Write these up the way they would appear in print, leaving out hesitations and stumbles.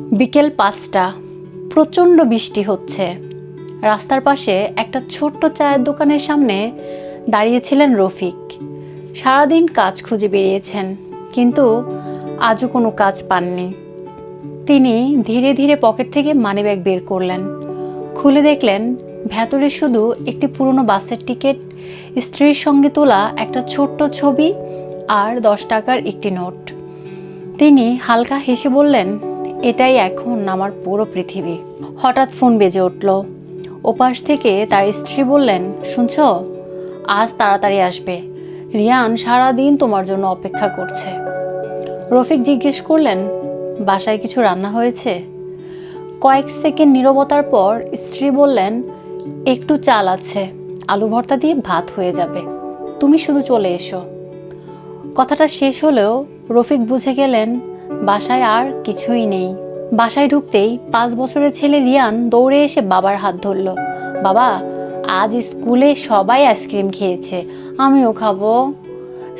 বিকেল ৫টা, প্রচণ্ড বৃষ্টি হচ্ছে। রাস্তার পাশে একটা ছোট্ট চায়ের দোকানের সামনে দাঁড়িয়েছিলেন রফিক। সারাদিন কাজ খুঁজে বেরিয়েছেন, কিন্তু আজও কোনো কাজ পাননি। তিনি ধীরে ধীরে পকেট থেকে মানিব্যাগ বের করলেন। খুলে দেখলেন ভেতরে শুধু একটি পুরনো বাসের টিকিট, স্ত্রীর সঙ্গে তোলা একটা ছোট্ট ছবি আর ১০ টাকার একটি নোট। তিনি হালকা হেসে বললেন, এটাই এখন আমার পুরো পৃথিবী। হঠাৎ ফোন বেজে উঠল। ওপাশ থেকে তার স্ত্রী বললেন, শুনছো, আজ তাড়াতাড়ি আসবে, রিয়ান সারাদিন তোমার জন্য অপেক্ষা করছে। রফিক জিজ্ঞেস করলেন, বাসায় কিছু রান্না হয়েছে? কয়েক সেকেন্ড নীরবতার পর স্ত্রী বললেন, একটু চাল আছে, আলু ভর্তা দিয়ে ভাত হয়ে যাবে, তুমি শুধু চলে এসো। কথাটা শেষ হলেও রফিক বুঝে গেলেন বাসায় আর কিছুই নেই। বাসায় ঢুকতেই ৫ বছরের ছেলে রিয়ান দৌড়ে এসে বাবার হাত ধরল। বাবা, আজ স্কুলে সবাই আইসক্রিম খেয়েছে, আমিও খাবো।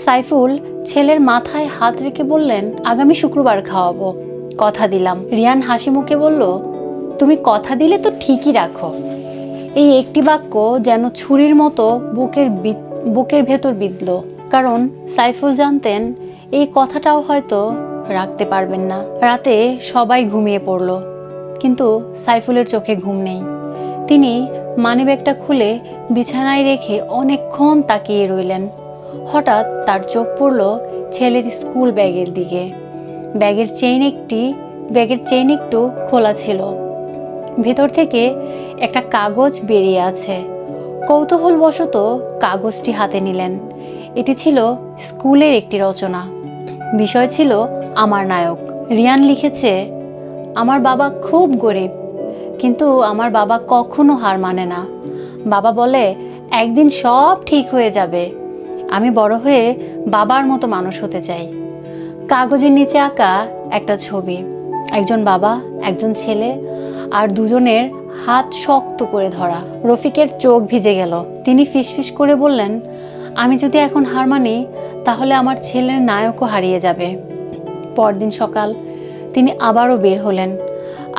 সাইফুল ছেলের মাথায় হাত রেখে বললেন, আগামী শুক্রবার খাওয়াবো, কথা দিলাম। রিয়ান হাসি মুখে বলল, তুমি কথা দিলে তো ঠিকই রাখো। এই একটি বাক্য যেন ছুরির মতো বুকের ভেতর বিঁধল, কারণ সাইফুল জানতেন এই কথাটাও হয়তো রাখতে পারবেন না। রাতে সবাই ঘুমিয়ে পড়ল, কিন্তু সাইফুলের চোখে ঘুম নেই। তিনি মানিব্যাগটা খুলে বিছানায় রেখে অনেকক্ষণ তাকিয়ে রইলেন। হঠাৎ তার চোখ পড়ল ছেলের স্কুল ব্যাগের দিকে। ব্যাগের চেইন একটু খোলা ছিল, ভেতর থেকে একটা কাগজ বেরিয়ে আছে। কৌতূহলবশত কাগজটি হাতে নিলেন। এটি ছিল স্কুলের একটি রচনা। বিষয় ছিল আমার নায়ক। রিয়ান লিখেছে, আমার বাবা খুব গরিব, কিন্তু আমার বাবা কখনো হার মানে না। বাবা বলে, একদিন সব ঠিক হয়ে যাবে। আমি বড় হয়ে বাবার মতো মানুষ হতে চাই। কাগজের নিচে আঁকা একটা ছবি, একজন বাবা, একজন ছেলে, আর দুজনের হাত শক্ত করে ধরা। রফিকের চোখ ভিজে গেল। তিনি ফিসফিস করে বললেন, আমি যদি এখন হার মানি, তাহলে আমার ছেলের নায়কও হারিয়ে যাবে। পরদিন সকাল তিনি আবারও বের হলেন।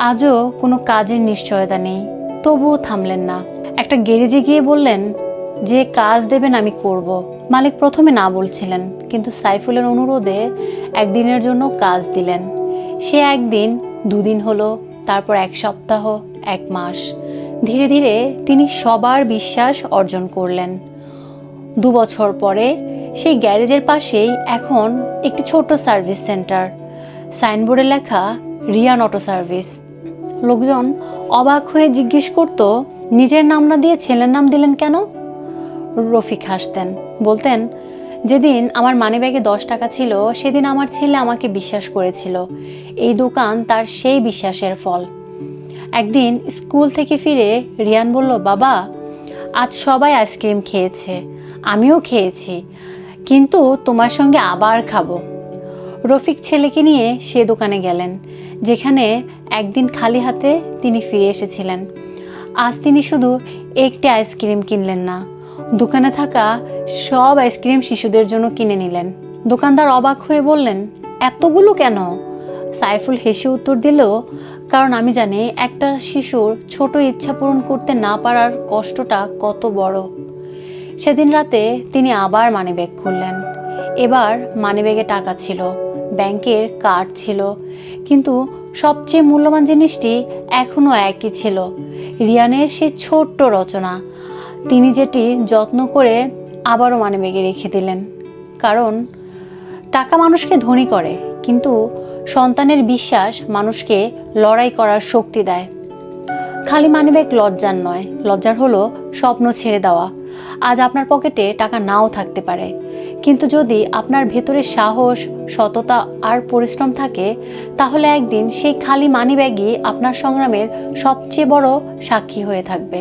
আজও কোনো কাজের নিশ্চয়তা নেই, তবুও থামলেন না। একটা গ্যারেজে গিয়ে বললেন, যে কাজ দেবেন আমি করব। মালিক প্রথমে না বলছিলেন, কিন্তু সাইফুলের অনুরোধে একদিনের জন্য কাজ দিলেন। সে একদিন, ২ দিন হলো, তারপর ১ সপ্তাহ, ১ মাস। ধীরে ধীরে তিনি সবার বিশ্বাস অর্জন করলেন। ২ বছর পরে সেই গ্যারেজের পাশেই এখন একটি ছোট সার্ভিস সেন্টার। সাইনবোর্ডে লেখা, রিয়ান অটো সার্ভিস। লোকজন অবাক হয়ে জিজ্ঞেস করত, নিজের নাম না দিয়ে ছেলের নাম দিলেন কেন? রফিক হাসতেন, বলতেন, যেদিন আমার মানিব্যাগে ১০ টাকা ছিল, সেদিন আমার ছেলে আমাকে বিশ্বাস করেছিল। এই দোকান তার সেই বিশ্বাসের ফল। একদিন স্কুল থেকে ফিরে রিয়ান বলল, বাবা, আজ সবাই আইসক্রিম খেয়েছে, আমিও খেয়েছি, কিন্তু তোমার সঙ্গে আবার খাবো। রফিক ছেলেকে নিয়ে সে দোকানে গেলেন, যেখানে একদিন খালি হাতে তিনি ফিরে এসেছিলেন। আজ তিনি শুধু একটি আইসক্রিম কিনলেন না, দোকানে থাকা সব আইসক্রিম শিশুদের জন্য কিনে নিলেন। দোকানদার অবাক হয়ে বললেন, এতগুলো কেন? সাইফুল হেসে উত্তর দিল, কারণ আমি জানি একটা শিশুর ছোট ইচ্ছা পূরণ করতে না পারার কষ্টটা কত বড়। সেদিন রাতে তিনি আবার মানিব্যাগ খুললেন। এবার মানিব্যাগে টাকা ছিল, ব্যাংকের কার্ড ছিল, কিন্তু সবচেয়ে মূল্যবান জিনিসটি এখনও একই ছিল, রিয়ানের সেই ছোট্ট রচনা। তিনি যেটি যত্ন করে আবারও মানিব্যাগে রেখে দিলেন। কারণ টাকা মানুষকে ধনী করে, কিন্তু সন্তানের বিশ্বাস মানুষকে লড়াই করার শক্তি দেয়। খালি মানিব্যাগ লজ্জার নয়, লজ্জার হলো স্বপ্ন ছেড়ে দেওয়া। আজ আপনার পকেটে টাকা নাও থাকতে পারে, কিন্তু যদি আপনার ভেতরে সাহস, সততা আর পরিশ্রম থাকে, তাহলে একদিন সেই খালি মানিব্যাগই আপনার সংগ্রামের সবচেয়ে বড় সাক্ষী হয়ে থাকবে।